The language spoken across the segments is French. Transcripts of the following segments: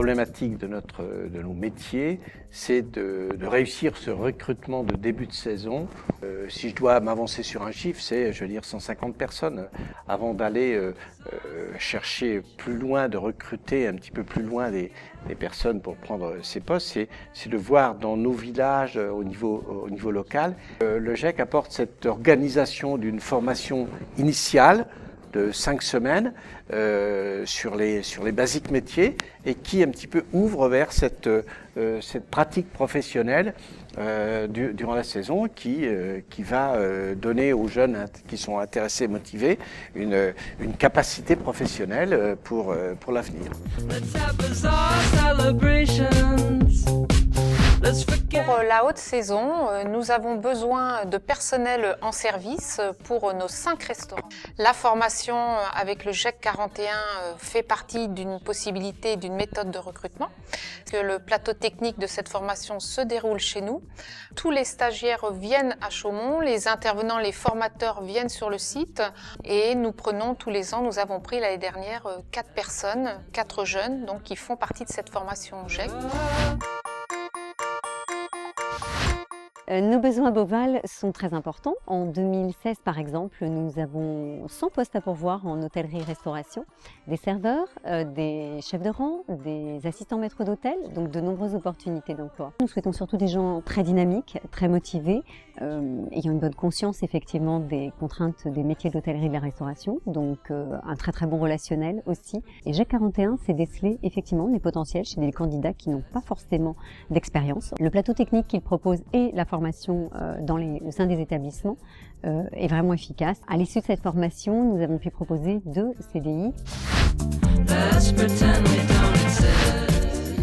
problématique de nos métiers, c'est de réussir ce recrutement de début de saison. Si je dois m'avancer sur un chiffre, c'est, je veux dire, 150 personnes. Avant d'aller chercher plus loin, de recruter un petit peu plus loin des personnes pour prendre ces postes, c'est de voir dans nos villages au niveau local. Le GEC apporte cette organisation d'une formation initiale de 5 semaines sur les basiques métiers et qui un petit peu ouvre vers cette pratique professionnelle durant la saison qui va donner aux jeunes qui sont intéressés et motivés une capacité professionnelle pour l'avenir. Pour la haute saison, nous avons besoin de personnel en service pour nos 5 restaurants. La formation avec le GEC 41 fait partie d'une possibilité, d'une méthode de recrutement. Le plateau technique de cette formation se déroule chez nous. Tous les stagiaires viennent à Chaumont, les intervenants, les formateurs viennent sur le site et nous prenons tous les ans, nous avons pris l'année dernière 4 personnes, 4 jeunes donc, qui font partie de cette formation GEC. Nos besoins à Beauval sont très importants. En 2016, par exemple, nous avons 100 postes à pourvoir en hôtellerie-restauration, des serveurs, des chefs de rang, des assistants maîtres d'hôtel, donc de nombreuses opportunités d'emploi. Nous souhaitons surtout des gens très dynamiques, très motivés, ayant une bonne conscience effectivement des contraintes des métiers de l'hôtellerie et de la restauration, donc un très bon relationnel aussi. Et GEC 41 s'est décelé effectivement des potentiels chez des candidats qui n'ont pas forcément d'expérience. Le plateau technique qu'il propose et la formation au sein des établissements est vraiment efficace. À l'issue de cette formation, nous avons pu proposer 2 CDI.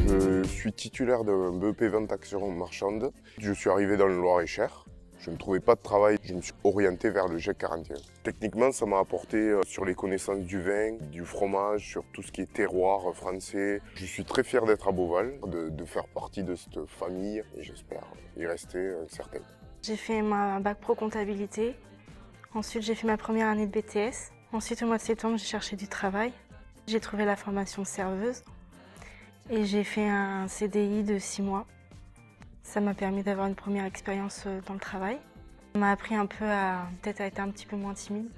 Je suis titulaire d'un BEP vente action marchande. Je suis arrivé dans le Loir-et-Cher. Je ne trouvais pas de travail, je me suis orienté vers le GEC 41. Techniquement, ça m'a apporté sur les connaissances du vin, du fromage, sur tout ce qui est terroir français. Je suis très fier d'être à Beauval, de faire partie de cette famille et j'espère y rester certain. J'ai fait ma bac pro comptabilité. Ensuite, j'ai fait ma première année de BTS. Ensuite, au mois de septembre, j'ai cherché du travail. J'ai trouvé la formation serveuse et j'ai fait un CDI de 6 mois. Ça m'a permis d'avoir une première expérience dans le travail. Ça m'a appris un peu à peut-être à être un petit peu moins timide.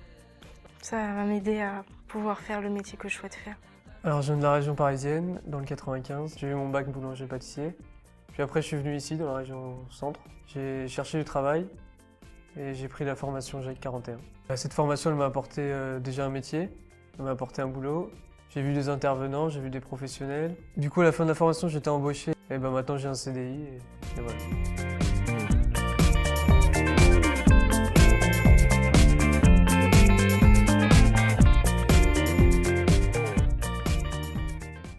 Ça va m'aider à pouvoir faire le métier que je souhaite faire. Alors je viens de la région parisienne, dans le 95. J'ai eu mon bac boulanger-pâtissier. Puis après je suis venu ici, dans la région centre. J'ai cherché du travail et j'ai pris la formation GEC 41. Cette formation elle m'a apporté déjà un métier, elle m'a apporté un boulot. J'ai vu des intervenants, j'ai vu des professionnels. Du coup à la fin de la formation j'étais embauché. Et maintenant j'ai un CDI et voilà.